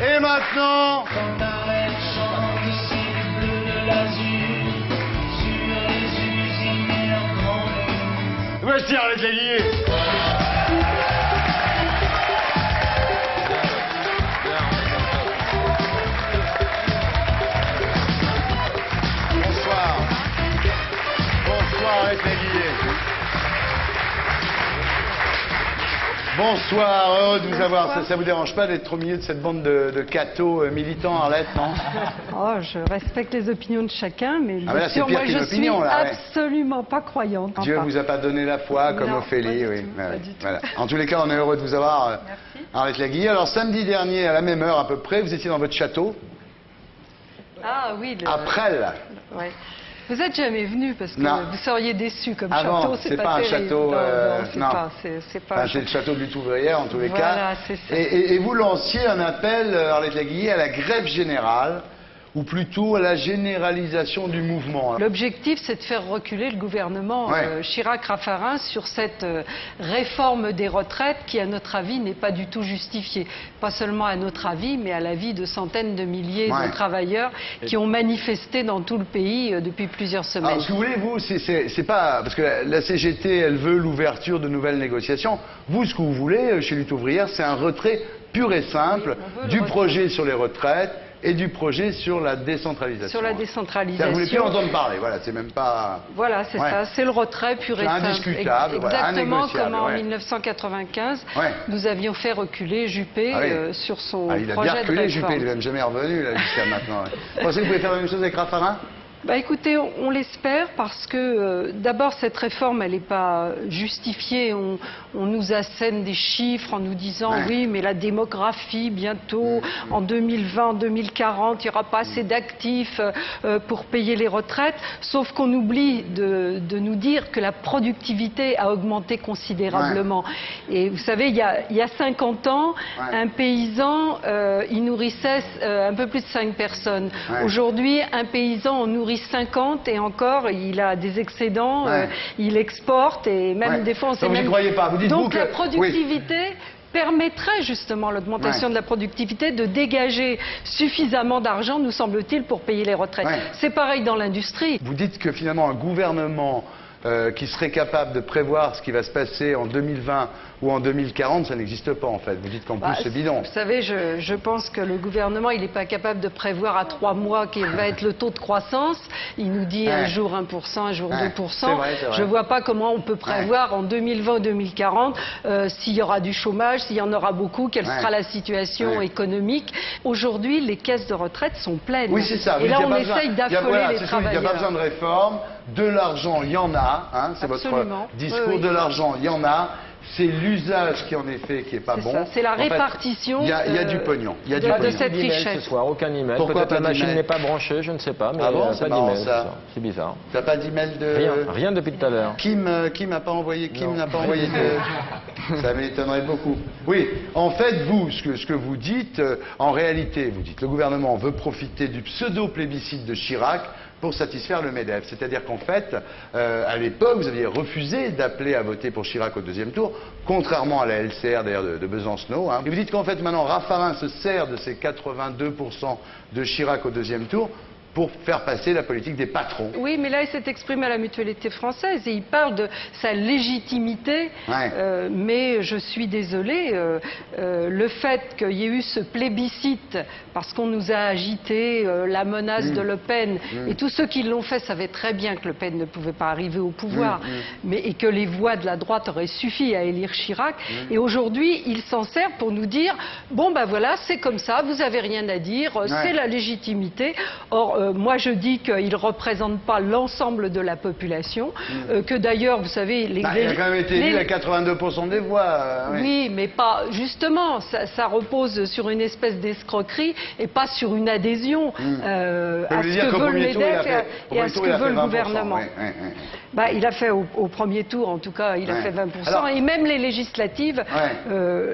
Et maintenant... Voici Arlette Laguiller. Bonsoir. Bonsoir Arlette Laguiller. Bonsoir, heureux de vous avoir. Ça vous dérange pas d'être au milieu de cette bande de cathos militants, Arlette, non? Oh, je respecte les opinions de chacun, mais là, c'est pire moi qu'une je opinion, suis là, ouais. absolument pas croyante. Dieu vous a pas donné la foi comme Non, Ophélie, pas du oui. tout, pas du tout. Voilà. En tous les cas, on est heureux de vous avoir, Arlette Laguiller. Alors samedi dernier, à la même heure à peu près, vous étiez dans votre château. Ah oui. À Presles. Ouais. Vous n'êtes jamais venu parce que Non. vous seriez déçu comme Ah château. bon, c'est pas un terrible. château. Non, c'est pas. C'est le château de lutte ouvrière en tous les Voilà, cas. c'est ça. Et vous lanciez un appel, Arlette Laguiller, à la grève générale, ou plutôt à la généralisation du mouvement. L'objectif, c'est de faire reculer le gouvernement Chirac-Raffarin sur cette réforme des retraites qui, à notre avis, n'est pas du tout justifiée. Pas seulement à notre avis, mais à l'avis de centaines de milliers de travailleurs qui ont manifesté dans tout le pays depuis plusieurs semaines. Alors, ce que vous voulez, vous, c'est pas... Parce que la CGT, elle veut l'ouverture de nouvelles négociations. Vous, ce que vous voulez, chez Lutte ouvrière, c'est un retrait pur et simple du projet sur les retraites et du projet sur la décentralisation. Sur la décentralisation. Vous ne voulez plus entendre parler, voilà, c'est même pas... Voilà, c'est ça, c'est le retrait pur et simple. Indiscutable, exactement comme en 1995, nous avions fait reculer Juppé sur son projet de réforme. Il a bien reculé, Juppé, il n'est même jamais revenu là jusqu'à maintenant. Vous pensez que vous pouvez faire la même chose avec Raffarin? Bah écoutez, on l'espère parce que d'abord cette réforme elle n'est pas justifiée. On nous assène des chiffres en nous disant oui mais la démographie bientôt en 2020, en 2040 il n'y aura pas assez d'actifs pour payer les retraites. Sauf qu'on oublie de nous dire que la productivité a augmenté considérablement. Et vous savez il y a 50 ans un paysan il nourrissait un peu plus de 5 personnes. Aujourd'hui un paysan en nourrit 50 et encore il a des excédents, il exporte et même des fois on sait même... Vous n'y croyez pas. Vous dites donc la productivité permettrait justement l'augmentation de la productivité de dégager suffisamment d'argent, nous semble-t-il, pour payer les retraites. C'est pareil dans l'industrie. Vous dites que finalement un gouvernement qui serait capable de prévoir ce qui va se passer en 2020 ou en 2040, ça n'existe pas en fait. Vous dites qu'en plus c'est bidon. Vous savez, je pense que le gouvernement, il n'est pas capable de prévoir à 3 mois quel va être le taux de croissance. Il nous dit un jour 1%, un jour 2%. Je ne vois pas comment on peut prévoir en 2020 ou 2040 s'il y aura du chômage, s'il y en aura beaucoup, quelle sera la situation économique. Aujourd'hui, les caisses de retraite sont pleines. Oui, c'est ça. Et là, on essaye d'affoler les travailleurs. Il n'y a pas besoin de réforme. De l'argent, il y en a. C'est votre discours. De l'argent, il y en a. C'est l'usage qui en est fait qui n'est pas bon. C'est la répartition. Il y a du pognon. Il y a de cette richesse. Ce soir, aucun email. Pourquoi peut-être la machine n'est pas branchée, je ne sais pas. Mais ah bon, pas d'email. C'est bizarre. Tu n'as pas d'email de... Rien depuis tout à l'heure. Kim n'a pas envoyé. Kim n'a pas envoyé de... Ça m'étonnerait beaucoup. Oui, en fait, vous, ce que vous dites, en réalité, vous dites, le gouvernement veut profiter du pseudo-plébiscite de Chirac pour satisfaire le MEDEF. C'est-à-dire qu'en fait, à l'époque, vous aviez refusé d'appeler à voter pour Chirac au deuxième tour, contrairement à la LCR d'ailleurs de Besancenot. Et vous dites qu'en fait, maintenant, Raffarin se sert de ces 82% de Chirac au deuxième tour pour faire passer la politique des patrons. Oui, mais là, il s'est exprimé à la Mutualité française et il parle de sa légitimité. Mais je suis désolée, le fait qu'il y ait eu ce plébiscite, parce qu'on nous a agité la menace de Le Pen, et tous ceux qui l'ont fait savaient très bien que Le Pen ne pouvait pas arriver au pouvoir, et que les voix de la droite auraient suffi à élire Chirac. Et aujourd'hui, il s'en sert pour nous dire, bon ben voilà, c'est comme ça, vous avez rien à dire, c'est la légitimité. Or, moi je dis qu'il ne représente pas l'ensemble de la population, que d'ailleurs, vous savez... il a quand même été élu à 82% des voix. Oui, mais pas... Justement, ça repose sur une espèce d'escroquerie et pas sur une adhésion à ce que veut le MEDEF et à ce que veut le gouvernement. Bah, il a fait au premier tour, en tout cas, il a fait 20%. Alors, et même les législatives,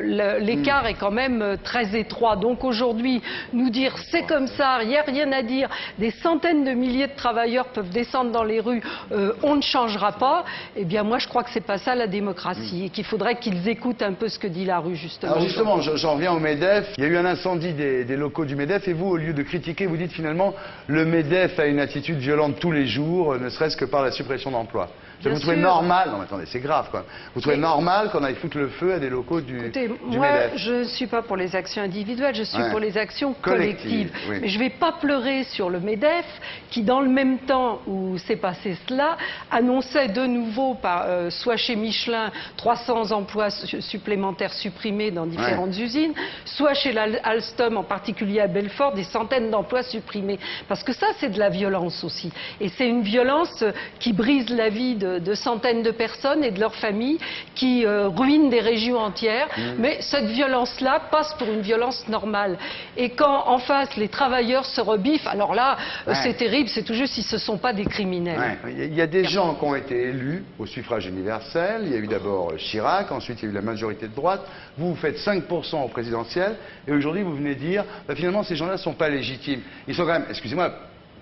l'écart est quand même très étroit. Donc aujourd'hui, nous dire c'est comme ça, il n'y a rien à dire, des centaines de milliers de travailleurs peuvent descendre dans les rues, on ne changera pas, eh bien moi je crois que c'est pas ça la démocratie et qu'il faudrait qu'ils écoutent un peu ce que dit la rue justement. Alors justement, j'en reviens au MEDEF. Il y a eu un incendie des locaux du MEDEF et vous, au lieu de critiquer, vous dites finalement le MEDEF a une attitude violente tous les jours, ne serait-ce que par la suppression d'emplois. Vous trouvez normal, non mais attendez, c'est grave quoi, vous trouvez normal qu'on aille foutre le feu à des locaux du moi, MEDEF? Je ne suis pas pour les actions individuelles, je suis pour les actions collectives. Oui. Mais je ne vais pas pleurer sur le MEDEF qui, dans le même temps où s'est passé cela, annonçait de nouveau, soit chez Michelin, 300 emplois supplémentaires supprimés dans différentes usines, soit chez Alstom, en particulier à Belfort, des centaines d'emplois supprimés. Parce que ça, c'est de la violence aussi. Et c'est une violence qui brise la vie de centaines de personnes et de leurs familles, qui ruine des régions entières. Mais cette violence-là passe pour une violence normale. Et quand en face les travailleurs se rebiffent, alors là, c'est terrible, c'est tout juste, ils ne sont pas des criminels. Il y a des gens qui ont été élus au suffrage universel. Il y a eu d'abord Chirac, ensuite il y a eu la majorité de droite. Vous faites 5% au présidentiel. Et aujourd'hui, vous venez dire, finalement, ces gens-là ne sont pas légitimes. Ils sont quand même, excusez-moi,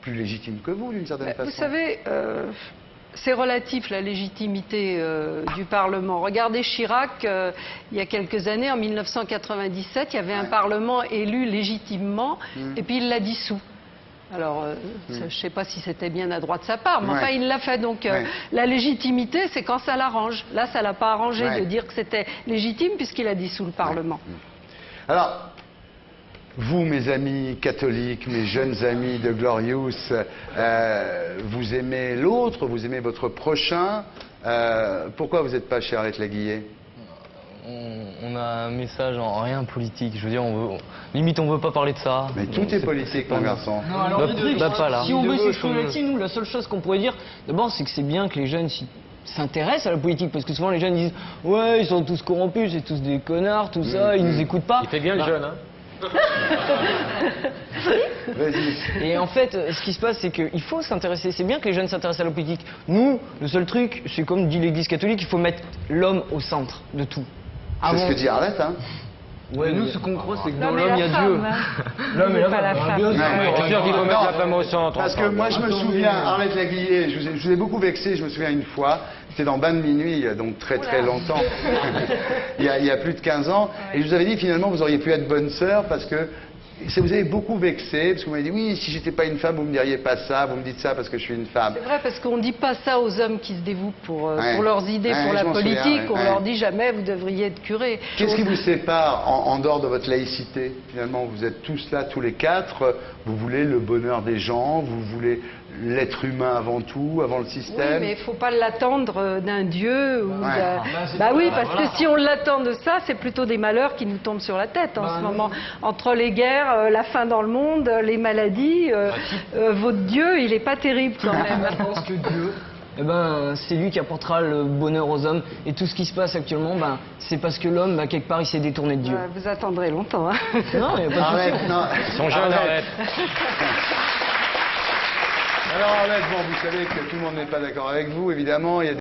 plus légitimes que vous, d'une certaine façon. Vous savez... c'est relatif, la légitimité du Parlement. Regardez Chirac, il y a quelques années, en 1997, il y avait un Parlement élu légitimement, et puis il l'a dissous. Alors, je ne sais pas si c'était bien à droite de sa part, mais enfin, il l'a fait. Donc, la légitimité, c'est quand ça l'arrange. Là, ça ne l'a pas arrangé de dire que c'était légitime, puisqu'il a dissous le Parlement. Alors... Vous, mes amis catholiques, mes jeunes amis de Glorious, vous aimez l'autre, vous aimez votre prochain. Pourquoi vous n'êtes pas chez Arlette Laguillet? On a un message en rien politique. Je veux dire, limite, on veut pas parler de ça. Mais tout est politique, mon garçon. Non, alors, pas là. Si on veut s'exprimer là-dessus, nous, la seule chose qu'on pourrait dire, d'abord, c'est que c'est bien que les jeunes s'intéressent à la politique, parce que souvent les jeunes disent « Ouais, ils sont tous corrompus, c'est tous des connards, tout ça, ils nous écoutent pas. » Il fait bien le jeune, hein. Et en fait, ce qui se passe, c'est qu'il faut s'intéresser. C'est bien que les jeunes s'intéressent à la politique. Nous, le seul truc, c'est comme dit l'Église catholique, il faut mettre l'homme au centre de tout. C'est ce que dit Arlette, hein. Ouais, nous, ce qu'on croit, c'est que dans l'homme, il y a Dieu. L'homme et pas la femme. Je suis sûr qu'il faut mettre la femme au centre. Parce que moi, je me souviens, Arlette Laguillet, je vous ai beaucoup vexé, je me souviens une fois, c'était dans Bain de minuit, donc très longtemps, il y a plus de 15 ans, et je vous avais dit finalement vous auriez pu être bonne sœur parce que ça vous avez beaucoup vexé, parce que vous m'avez dit oui, si j'étais pas une femme, vous me diriez pas ça, vous me dites ça parce que je suis une femme. C'est vrai, parce qu'on dit pas ça aux hommes qui se dévouent pour leurs idées, pour la politique, on leur dit jamais vous devriez être curé. Qu'est-ce qui vous sépare en dehors de votre laïcité? Finalement, vous êtes tous là, tous les quatre, vous voulez le bonheur des gens, vous voulez l'être humain avant tout, avant le système. Oui, mais il ne faut pas l'attendre d'un Dieu. Ou bah oui, parce que si on l'attend de ça, c'est plutôt des malheurs qui nous tombent sur la tête en ce moment. Entre les guerres, la faim dans le monde, les maladies, votre Dieu, il n'est pas terrible quand même. Je pense que Dieu, c'est lui qui apportera le bonheur aux hommes. Et tout ce qui se passe actuellement, c'est parce que l'homme, quelque part, il s'est détourné de Dieu. Vous attendrez longtemps. Hein. Non, il n'y a pas de souci. Ils sont jeunes, Arlette. Alors Arlette, bon, vous savez que tout le monde n'est pas d'accord avec vous, évidemment. Il y a